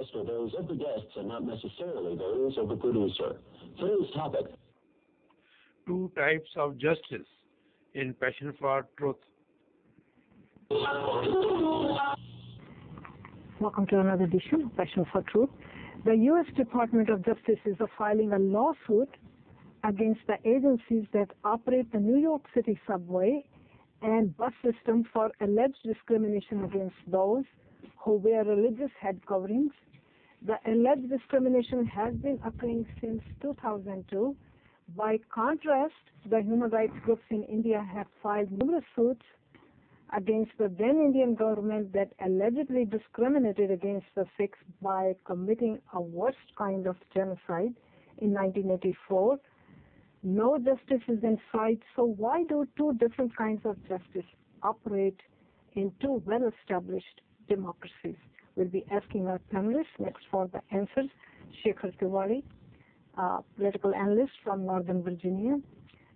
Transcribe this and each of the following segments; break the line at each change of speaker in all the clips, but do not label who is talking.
requests are those of the guests and not necessarily those of the producer. Today's topic.
Two types of justice in Passion for Truth.
Welcome to another edition of Passion for Truth. The U.S. Department of Justice is filing a lawsuit against the agencies that operate the New York City subway and bus system for alleged discrimination against those who wear religious head coverings. The alleged discrimination has been occurring since 2002. By contrast, the human rights groups in India have filed numerous suits against the then Indian government that allegedly discriminated against the Sikhs by committing a worst kind of genocide in 1984. No justice is in sight, so why do two different kinds of justice operate in two well-established democracies? We'll be asking our panelists next for the answers. Shekhar Tiwari, political analyst from Northern Virginia.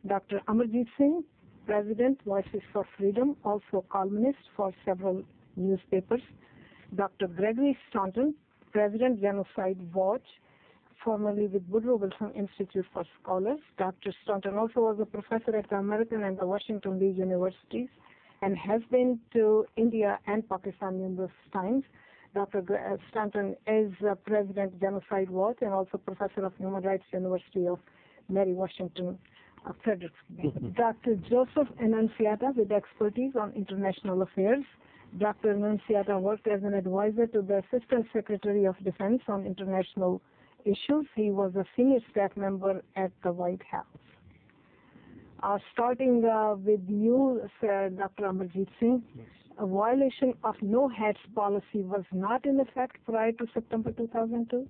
Dr. Amarjeet Singh, President, Voices for Freedom, also columnist for several newspapers. Dr. Gregory Staunton, President, Genocide Watch, formerly with Woodrow Wilson Institute for Scholars. Dr. Staunton also was a professor at the American and the Washington Lee Universities and has been to India and Pakistan numerous times. Dr. Staunton is President, Genocide Watch, and also professor of Human Rights University of Mary Washington, Fredericksburg. Dr. Joseph Annunziata with expertise on international affairs. Dr. Annunziata worked as an advisor to the Assistant Secretary of Defense on international issues. He was a senior staff member at the White House. Starting with you, Sir Dr. Amarjeet Singh, a violation of no hats policy was not in effect prior to September 2002?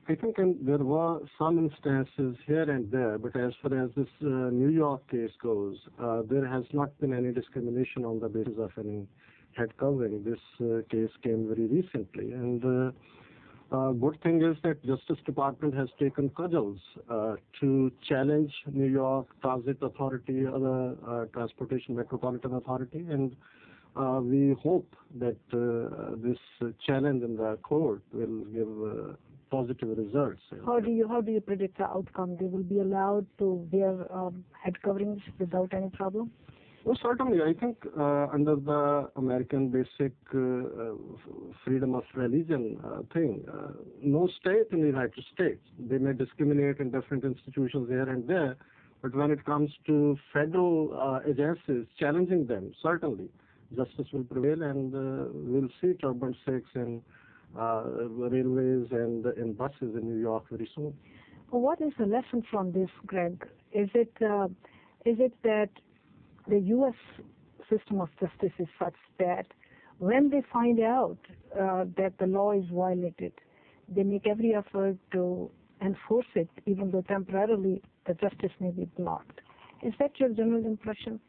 I think there were some instances here and there, but as far as this New York case goes, there has not been any discrimination on the basis of any head covering. This case came very recently, and good thing is that Justice Department has taken cudgels to challenge New York Transit Authority, other Transportation Metropolitan Authority, and we hope that this challenge in the court will give positive results.
How do you predict the outcome? They will be allowed to wear head coverings without any problem?
Well, certainly. I think under the American Basic Freedom of Religion thing, no state in the United States, they may discriminate in different institutions here and there, but when it comes to federal agencies challenging them, certainly justice will prevail, and we'll see turban Sikhs in railways and in buses in New York very soon.
What is the lesson from this, Greg? Is it that the U.S. system of justice is such that when they find out that the law is violated, they make every effort to enforce it, even though temporarily the justice may be blocked? Is that your general impression?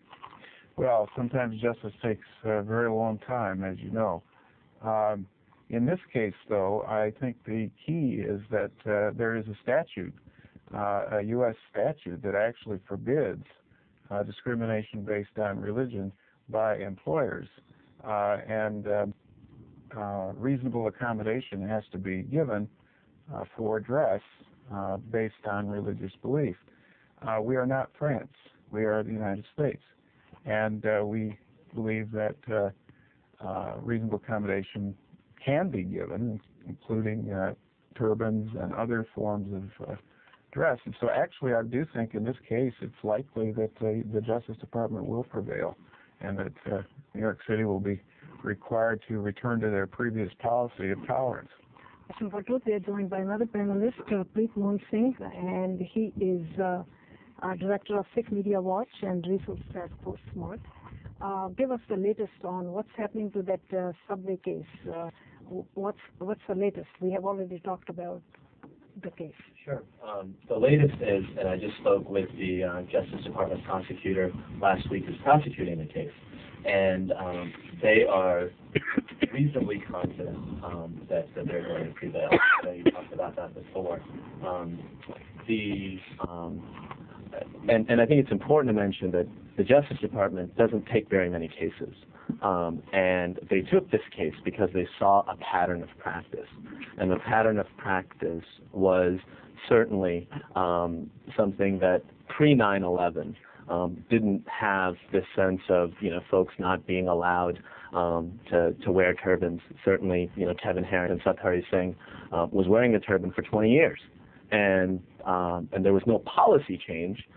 Well, sometimes justice takes a very long time, as you know. In this case, though, I think the key is that there is a statute, a U.S. statute, that actually forbids discrimination based on religion by employers, and reasonable accommodation has to be given for dress based on religious belief. We are not France. We are the United States, and we believe that reasonable accommodation can be given, including turbans and other forms of dress. And so actually I do think in this case it's likely that the Justice Department will prevail, and that New York City will be required to return to their previous policy of tolerance.
We are joined by another panelist, Preet Mohan Singh, and he is Director of Sikh Media Watch and Resource Task Force SMART. Give us the latest on what's happening to that subway case. What's the latest? We have already talked about the case.
Sure. The latest is, and I just spoke with the Justice Department prosecutor last week who's prosecuting the case, and they are reasonably confident that they're going to prevail. So you talked about that before. The and I think it's important to mention that the Justice Department doesn't take very many cases. And they took this case because they saw a pattern of practice. And the pattern of practice was certainly something that pre-9/11 didn't have this sense of, folks not being allowed to wear turbans. Certainly, Kevin Harrington, Sathari Singh was wearing a turban for 20 years. And there was no policy change,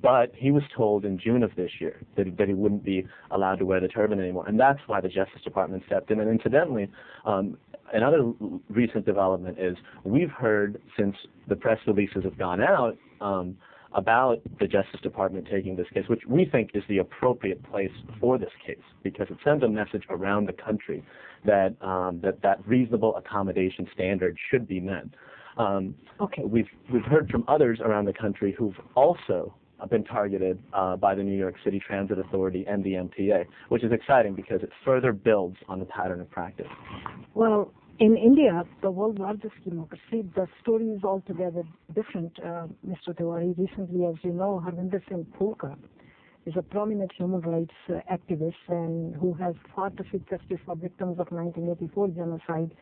but he was told in June of this year that he wouldn't be allowed to wear the turban anymore. And that's why the Justice Department stepped in. And incidentally, another recent development is we've heard, since the press releases have gone out, about the Justice Department taking this case, which we think is the appropriate place for this case, because it sends a message around the country that that reasonable accommodation standard should be met.
Okay.
We've heard from others around the country who've also been targeted by the New York City Transit Authority and the MTA, which is exciting because it further builds on the pattern of practice.
Well, in India, the world's largest democracy, the story is altogether different, Mr. Tiwari. Recently, as you know, Harvinder Singh Phulka is a prominent human rights activist and who has fought to seek justice for victims of 1984 genocide.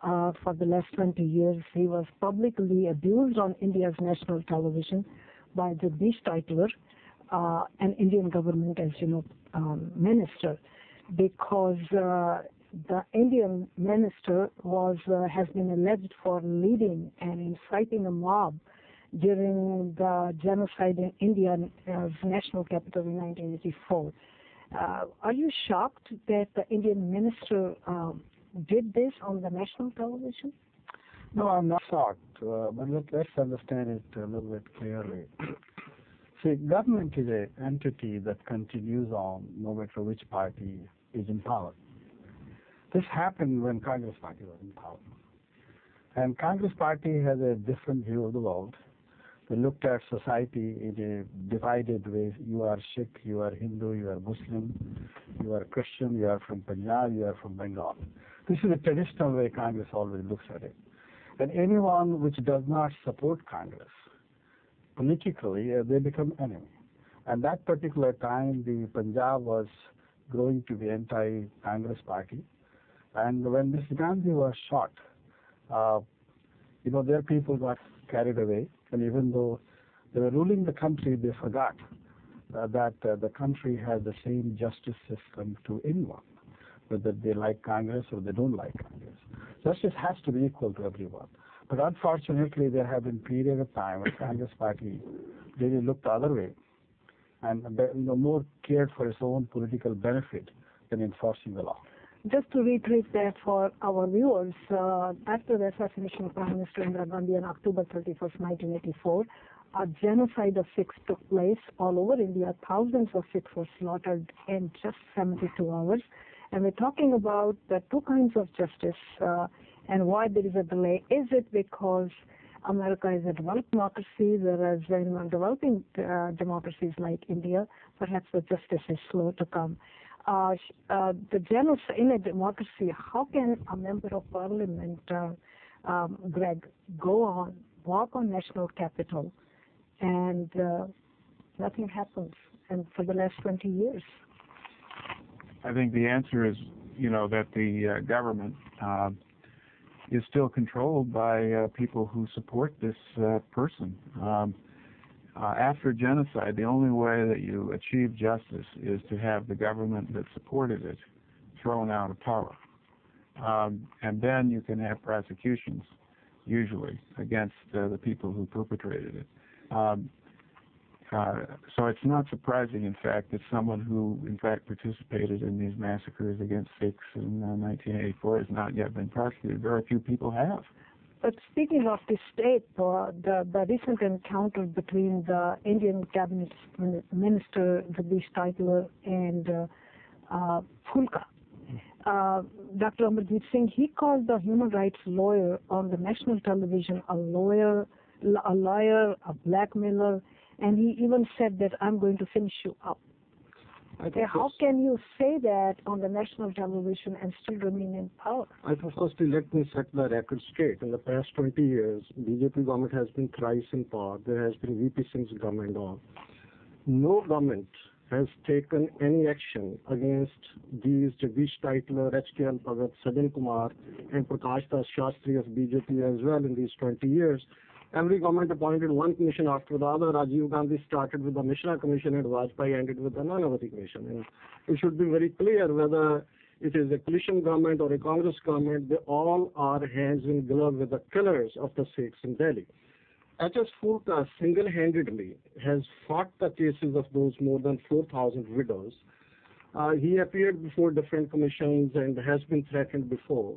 For the last 20 years, he was publicly abused on India's national television by Jagdish Titler, an Indian government, as you know, minister, because the Indian minister has been alleged for leading and inciting a mob during the genocide in India's national capital in 1984. Are you shocked that the Indian minister did this on the national television?
No, I'm not shocked, but let's understand it a little bit clearly. See, government is an entity that continues on no matter which party is in power. This happened when Congress Party was in power. And Congress Party has a different view of the world. They looked at society in a divided way. You are Sikh, you are Hindu, you are Muslim, you are Christian, you are from Punjab, you are from Bengal. This is the traditional way Congress always looks at it. And anyone which does not support Congress, politically, they become enemy. And that particular time, the Punjab was growing to the anti-Congress party. And when Mr. Gandhi was shot, their people got carried away. And even though they were ruling the country, they forgot that the country has the same justice system to anyone, whether they like Congress or they don't like Congress. Justice has to be equal to everyone. But unfortunately, there have been periods of time when Congress Party really looked the other way and more cared for its own political benefit than enforcing the law.
Just to reiterate that for our viewers, after the assassination of Prime Minister Indira Gandhi on October 31st, 1984, a genocide of Sikhs took place all over India. Thousands of Sikhs were slaughtered in just 72 hours. And we're talking about the two kinds of justice and why there is a delay. Is it because America is a developed democracy, whereas in developing democracies like India, perhaps the justice is slow to come? The genocide in a democracy, how can a member of parliament, Greg, walk on national capital and nothing happens, and for the last 20 years?
I think the answer is, that the government is still controlled by people who support this person. After genocide, the only way that you achieve justice is to have the government that supported it thrown out of power. And then you can have prosecutions, usually, against the people who perpetrated it. So it's not surprising, in fact, that someone who, in fact, participated in these massacres against Sikhs in 1984 has not yet been prosecuted. Very few people have.
But speaking of the state, the recent encounter between the Indian cabinet minister Jagdish Titler and Phulka, Dr. Amarjeet Singh, he called the human rights lawyer on the national television a liar, a blackmailer, and he even said that I'm going to finish you up. How can you say that on the national television and still remain in power?
I think firstly, let me set the record straight. In the past 20 years, BJP government has been thrice in power. There has been VP Singh's government on. No government has taken any action against these Jagdish Titler, H.K.L. Bhagat, Sajjan Kumar, and Prakash Das Shastri of BJP as well in these 20 years. Every government appointed one commission after the other. Rajiv Gandhi started with the Mishra Commission and Vajpayee ended with the Nanavati Commission. And it should be very clear whether it is a coalition government or a Congress government, they all are hands in glove with the killers of the Sikhs in Delhi. H.S. Fulka single-handedly has fought the cases of those more than 4,000 widows. He appeared before different commissions and has been threatened before.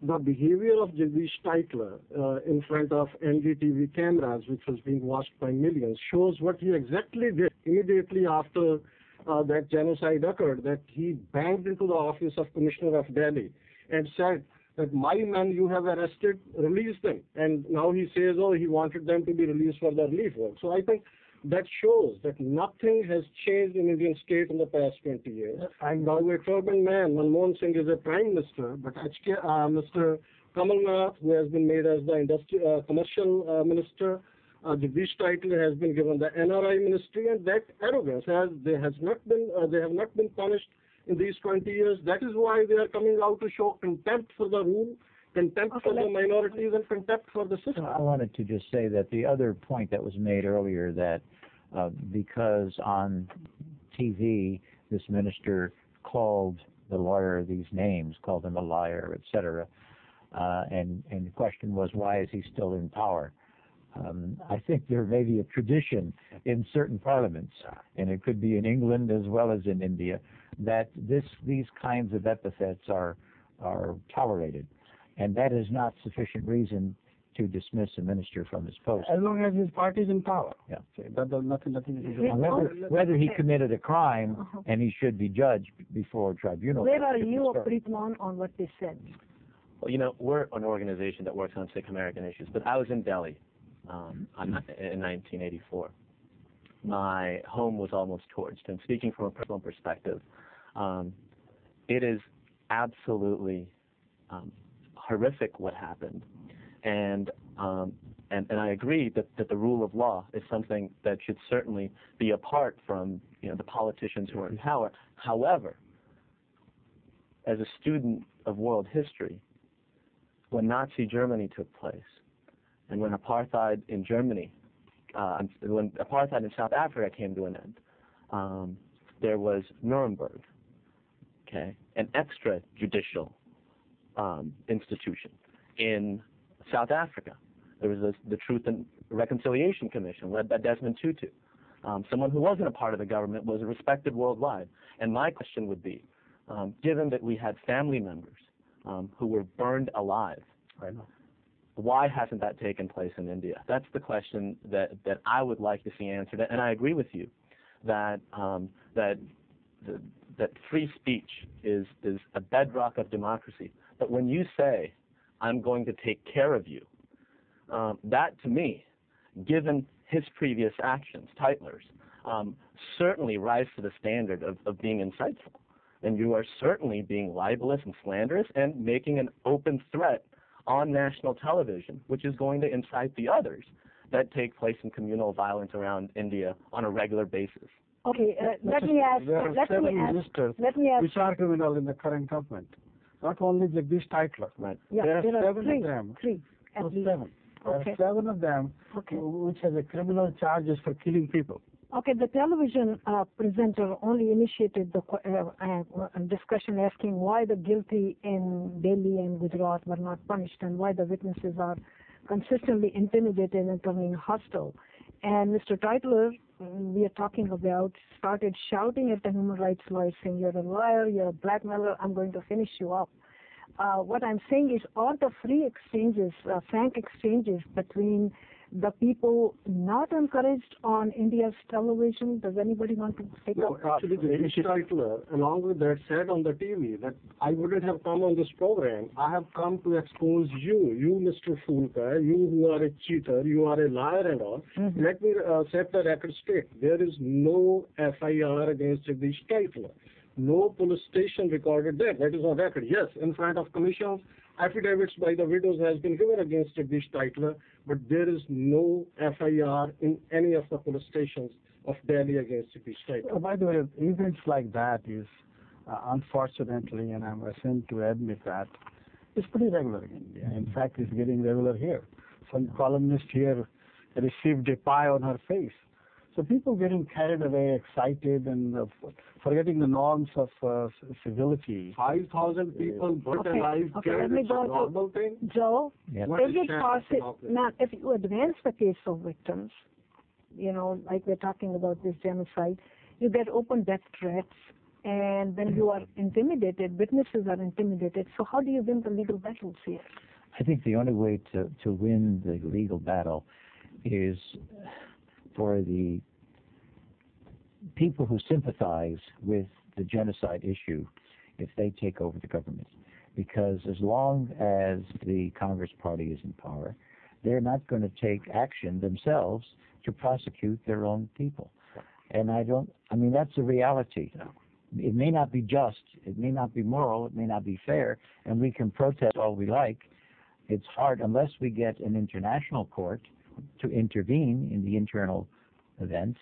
The behavior of Jagdish Titler in front of NDTV cameras, which was being watched by millions, shows what he exactly did immediately after that genocide occurred, that he banged into the office of Commissioner of Delhi and said that my men you have arrested, release them. And now he says, oh, he wanted them to be released for the relief work. So I think that shows that nothing has changed in Indian state in the past 20 years. And now a turban man, Manmohan Singh, is a prime minister, but Mr. Kamal Nath, who has been made as the commercial minister, Jagdish Titler has been given the NRI ministry, and that arrogance they have not been punished in these 20 years. That is why they are coming out to show contempt for the rule, contempt for the minorities, and contempt for the system.
I wanted to just say that the other point that was made earlier, that because on TV this minister called the lawyer these names, called him a liar, etc., and the question was, why is he still in power? I think there may be a tradition in certain parliaments, and it could be in England as well as in India, that these kinds of epithets are tolerated, and that is not sufficient reason to dismiss a minister from his post.
As long as his party is in power.
Yeah.
That does nothing to do.
Whether he committed a crime and he should be judged before a tribunal.
Where are you, Preetman, on what they said?
Well, you know, we're an organization that works on Sikh American issues, but I was in Delhi in 1984. My home was almost torched, and speaking from a personal perspective, it is absolutely horrific what happened, and I agree that the rule of law is something that should certainly be apart from the politicians who are in power. However, as a student of world history, when Nazi Germany took place, and when apartheid in Germany, when apartheid in South Africa came to an end, there was Nuremberg, okay, an extrajudicial institution. In South Africa, there was the Truth and Reconciliation Commission led by Desmond Tutu. Someone who wasn't a part of the government, was respected worldwide. And my question would be, given that we had family members who were burned alive, why hasn't that taken place in India? That's the question that I would like to see answered. And I agree with you that that free speech is a bedrock of democracy. But when you say, I'm going to take care of you, that to me, given his previous actions, Titler's, certainly rise to the standard of being insightful. And you are certainly being libelous and slanderous and making an open threat on national television, which is going to incite the others that take place in communal violence around India on a regular basis.
Okay, let me ask.
Let me ask. Which are criminal in the current government? Not only Jagdish Titler.
Right.
Yeah,
there are seven
three,
of them.
Three. At least.
Seven.
Okay.
There are 7 of them which has a criminal charges for killing people.
Okay, the television presenter only initiated the discussion asking why the guilty in Delhi and Gujarat were not punished and why the witnesses are consistently intimidated and turning hostile. And Mr. Titler, we are talking about, started shouting at the human rights lawyer saying, you're a liar, you're a blackmailer, I'm going to finish you up. What I'm saying is all the free exchanges, frank exchanges between the people not encouraged on India's television? Does anybody want to take
No,
up?
actually, the Judith Titler, along with that, said on the TV that I wouldn't have come on this program. I have come to expose you, Mr. Fulka, you who are a cheater, you are a liar and all.
Mm-hmm.
Let me set the record straight. There is no FIR against Judith Titler. No police station recorded that. That is on record. Yes, in front of commissions, affidavits by the widows has been given against Jagdish Titler, but there is no FIR in any of the police stations of Delhi against Jagdish Titler.
By the way, events like that is, unfortunately, and I'm ashamed to admit that, it's pretty regular in India. In fact, it's getting regular here. Some columnist here received a pie on her face. So people getting carried away, excited, and forgetting the norms of civility.
5,000 people burnt alive,
Let me
it's a
go
normal thing.
Joe,
Yeah.
What
is
is
it
that
possible,
about
now, if you advance the case of victims, like we're talking about this genocide, you get open death threats, and then you are intimidated, witnesses are intimidated. So how do you win the legal battles here?
I think the only way to win the legal battle is for the people who sympathize with the genocide issue if they take over the government. Because as long as the Congress Party is in power, they're not going to take action themselves to prosecute their own people. And that's a reality. It may not be just, it may not be moral, it may not be fair, and we can protest all we like. It's hard unless we get an international court to intervene in the internal events.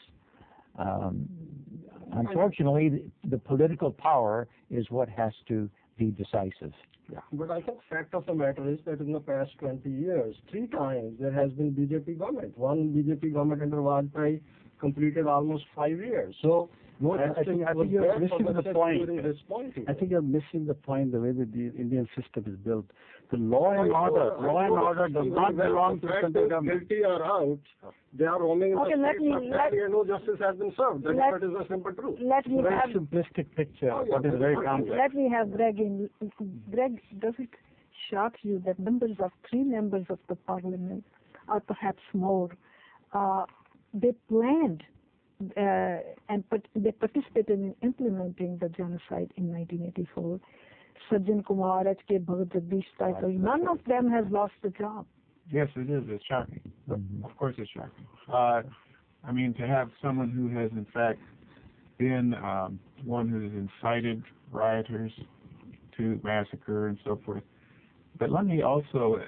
Unfortunately, the political power is what has to be decisive.
Yeah, but I think fact of the matter is that in the past 20 years, 3 times there has been BJP government. One BJP government under Vajpayee completed almost 5 years. So
No, I think you're missing the point. I think you're missing the point, the way that the Indian system is built. The law and order does not belong to the central government.
Guilty or out, they are roaming in
Okay,
the
let
streets
me-
of Delhi and no justice has been served. That is a simple truth.
Let me
Very
have
simplistic picture, but it's very complex.
Let me have Greg in. Greg, does it shock you that 3 members of the parliament, or perhaps more, they planned they participated in implementing the genocide in 1984? Sajjan Kumar, H.K. Bhagat, Jagdish Titler, none of them has lost the job.
Yes, it is. It's shocking. Of course it's shocking. To have someone who has in fact been one who has incited rioters to massacre and so forth. But let me also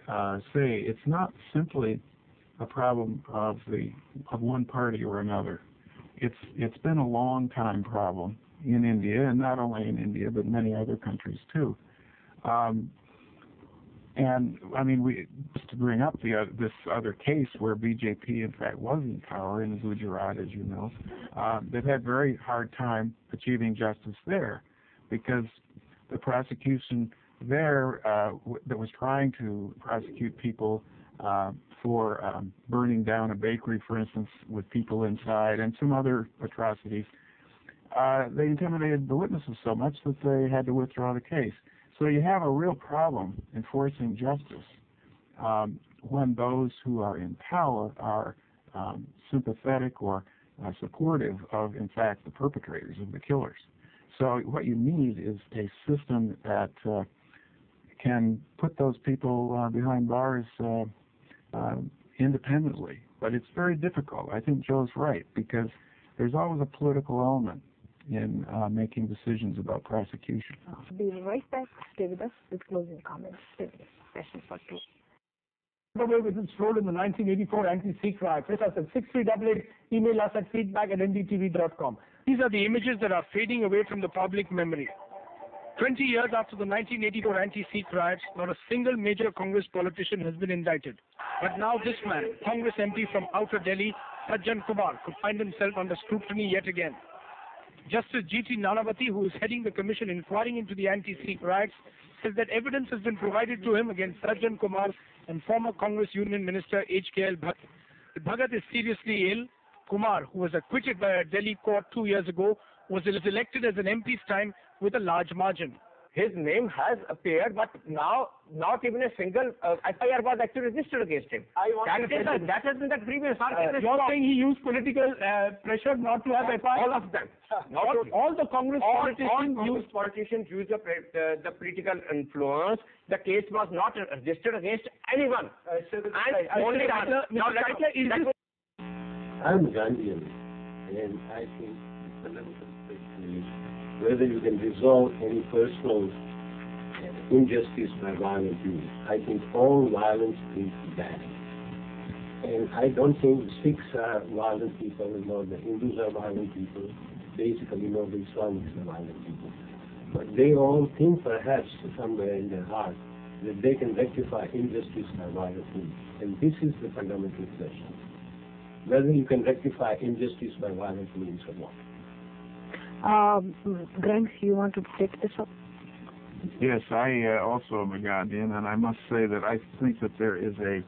say it's not simply a problem of one party or another. It's been a long time problem in India, and not only in India but many other countries too. Just to bring up this other case where BJP in fact was in power in Gujarat, as you know, they've had very hard time achieving justice there, because the prosecution there that was trying to prosecute people for burning down a bakery, for instance, with people inside, and some other atrocities, they intimidated the witnesses so much that they had to withdraw the case. So you have a real problem enforcing justice when those who are in power are sympathetic or supportive of, in fact, the perpetrators of the killers. So what you need is a system that can put those people behind bars independently. But it's very difficult. I think Joe's right, because there's always a political element in making decisions about prosecution.
I'll be right back. Stay with us with closing comments. Stay with us. Session for 2.
The way with its role in the 1984 anti-Sikh riot. Press us at 6388. Email us at feedback@ndtv.com. These are the images that are fading away from the public memory. 20 years after the 1984 anti-Sikh riots, not a single major Congress politician has been indicted. But now this man, Congress MP from Outer Delhi, Sajjan Kumar, could find himself under scrutiny yet again. Justice G.T. Nanavati, who is heading the commission inquiring into the anti-Sikh riots, says that evidence has been provided to him against Sajjan Kumar and former Congress Union Minister H.K.L. Bhagat. Bhagat is seriously ill. Kumar, who was acquitted by a Delhi court 2 years ago, was elected as an MP's time with a large margin. his name has appeared, but now not even a single FIR was actually registered against him. That has been the previous argument. You're saying he used political pressure not to have FIR? All of them. All the Congress politicians used the political influence. The case was not registered against anyone.
I'm Gandhian, and I think the fundamental question is whether you can resolve any personal injustice by violent means. I think all violence is bad. And I don't think Sikhs are violent people, nor the Hindus are violent people, basically nor the Islamics are violent people. But they all think perhaps somewhere in their heart that they can rectify injustice by violent means. And this is the fundamental question. Whether you can rectify injustice by violent means or not.
Greg, you want to take this up?
Yes, I also am a Gandhian, and I must say that I think that there is a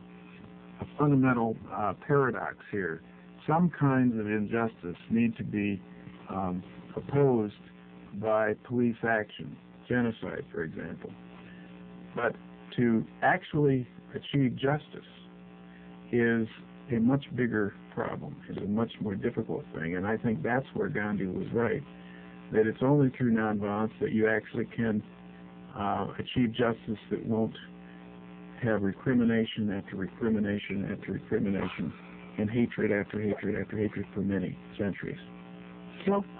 fundamental paradox here. Some kinds of injustice need to be opposed by police action, genocide, for example. But to actually achieve justice is a much bigger problem, is a much more difficult thing, and I think that's where Gandhi was right, that it's only through nonviolence that you actually can achieve justice that won't have recrimination after recrimination after recrimination and hatred after hatred after hatred for many centuries.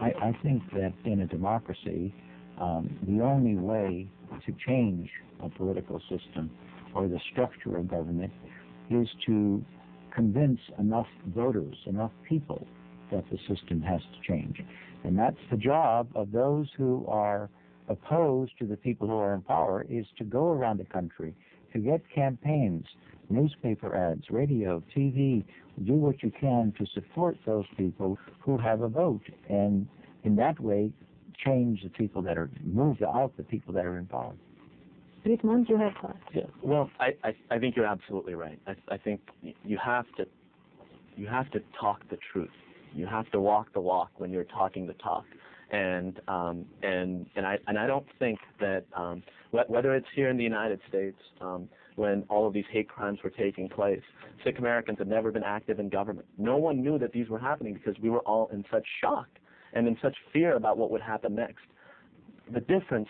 I think that in a democracy, the only way to change a political system or the structure of government is to convince enough voters, enough people, that the system has to change. And that's the job of those who are opposed to the people who are in power, is to go around the country, to get campaigns, newspaper ads, radio, TV, do what you can to support those people who have a vote, and in that way change the people that are moved out, the people that are in power.
Rickman, you have thoughts?
Yeah. Well, I think you're absolutely right. I think you have to talk the truth. You have to walk the walk when you're talking the talk. And I don't think that whether it's here in the United States, when all of these hate crimes were taking place, Sikh Americans had never been active in government. No one knew that these were happening because we were all in such shock and in such fear about what would happen next. The difference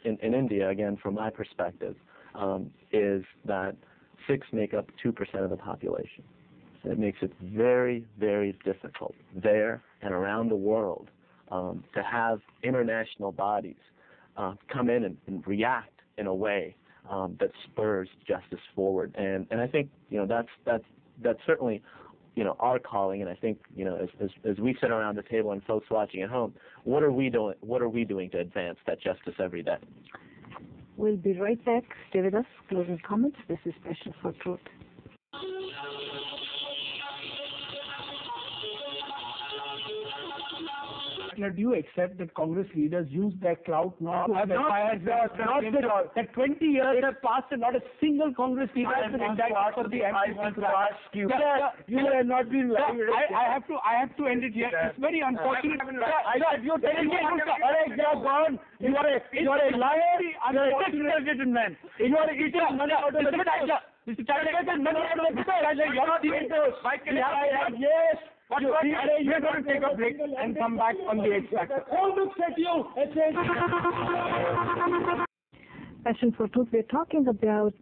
in India, again, from my perspective, is that Sikhs make up 2% of the population. So it makes it very, very difficult there and around the world to have international bodies come in and react in a way that spurs justice forward. And I think that's certainly our calling. And I think as we sit around the table and folks watching at home, what are we doing? What are we doing to advance that justice every day?
We'll be right back. Stay with us. Closing comments. This is Passion for Truth.
Do you accept that Congress leaders use their clout not to have FIRs? That 20 years have passed and not a single Congress leader has been indicted for the anti-Sikh crime. You have not been. I have to end it here. It's very unfortunate. You're telling me you are a liar. You are a tax-targeted man. You are eating money out of the tax. Mr. Targeted money out of the tax. You're not even those. Yes. You are going to take a break and come back on the X Factor. All looks at you.
Passion for Truth. We're talking about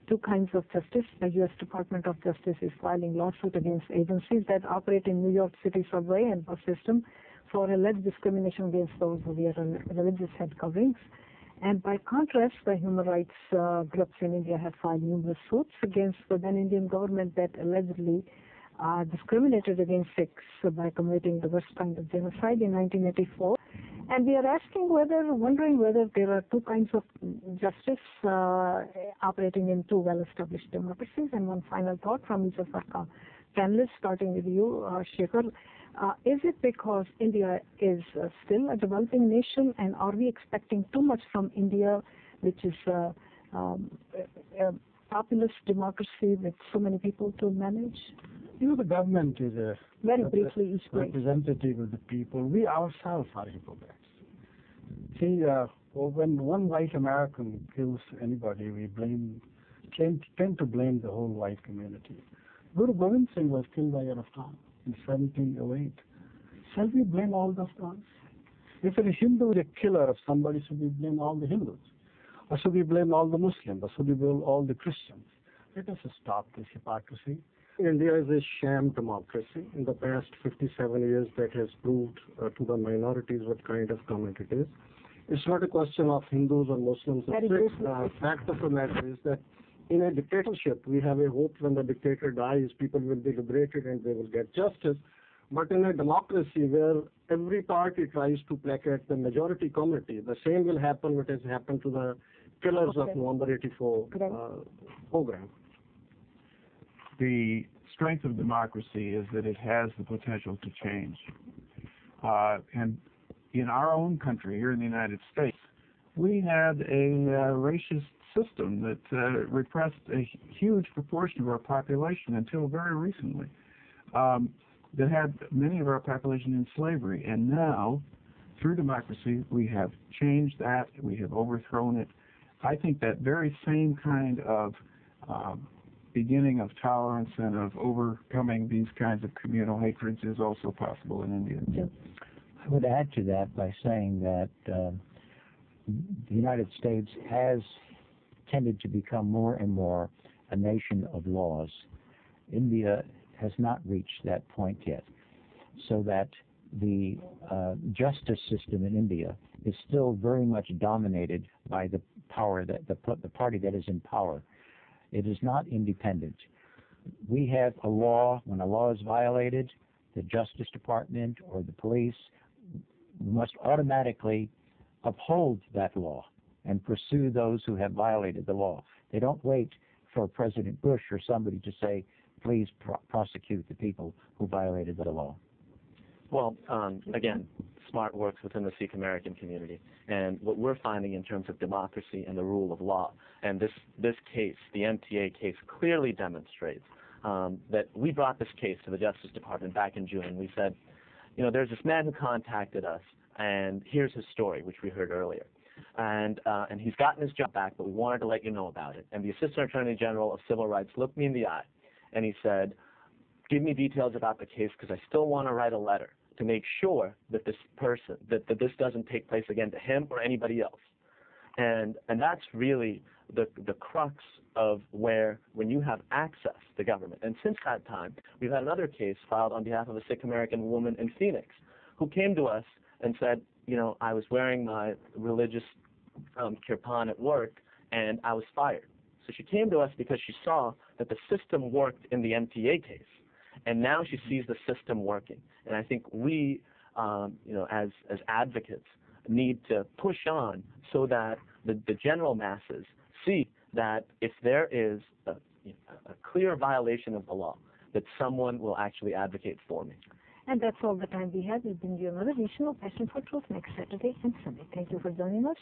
two kinds of justice. The U.S. Department of Justice is filing lawsuit against agencies that operate in New York City subway and bus system for alleged discrimination against those who wear religious head coverings. And by contrast, the human rights groups in India have filed numerous suits against the then Indian government that allegedly discriminated against Sikhs by committing the worst kind of genocide in 1984. And we are wondering whether there are two kinds of justice operating in two well-established democracies. And one final thought from each of our panelists, starting with you, Shekhar. Is it because India is still a developing nation, and are we expecting too much from India, which is a populist democracy with so many people to manage?
The government is a
very briefly each
representative of the people. We ourselves are hypocrites. See, Well, when one white American kills anybody, we tend to blame the whole white community. Guru Gobind Singh was killed by Raftan in 1708. Shall we blame all the Afghans? If a Hindu is a killer of somebody, should we blame all the Hindus? Or should we blame all the Muslims? Or should we blame all the Christians? Let us stop this hypocrisy.
India is a sham democracy. In the past 57 years, that has proved to the minorities what kind of government it is. It's not a question of Hindus or Muslims. The fact of the matter is that in a dictatorship, we have a hope when the dictator dies, people will be liberated and they will get justice. But in a democracy where every party tries to placate the majority community, the same will happen what has happened to the killers of November 84 program.
The strength of democracy is that it has the potential to change. And in our own country, here in the United States, we had a racist system that repressed a huge proportion of our population until very recently. That had many of our population in slavery. And now, through democracy, we have changed that, we have overthrown it. I think that very same kind of beginning of tolerance and of overcoming these kinds of communal hatreds is also possible in India.
I would add to that by saying that the United States has tended to become more and more a nation of laws. India has not reached that point yet, so that the justice system in India is still very much dominated by the power that the party that is in power. It is not independent. We have a law. When a law is violated, the Justice Department or the police must automatically uphold that law and pursue those who have violated the law. They don't wait for President Bush or somebody to say, please prosecute the people who violated the law.
Well, again, SMART works within the Sikh American community, and what we're finding in terms of democracy and the rule of law, and this case, the MTA case, clearly demonstrates that we brought this case to the Justice Department back in June, and we said, you know, there's this man who contacted us, and here's his story, which we heard earlier. And he's gotten his job back, but we wanted to let you know about it. And the Assistant Attorney General of Civil Rights looked me in the eye, and he said, give me details about the case because I still want to write a letter to make sure that this person, that this doesn't take place again to him or anybody else. And that's really the crux of where, when you have access to government. And since that time, we've had another case filed on behalf of a Sikh American woman in Phoenix who came to us and said, you know, I was wearing my religious kirpan at work and I was fired. So she came to us because she saw that the system worked in the MTA case, and now she sees the system working. And I think we, you know, as advocates, need to push on so that the general masses see that if there is a clear violation of the law, that someone will actually advocate for me.
And that's all the time we have. We'll bring you another edition of Passion for Truth next Saturday and Sunday. Thank you for joining us.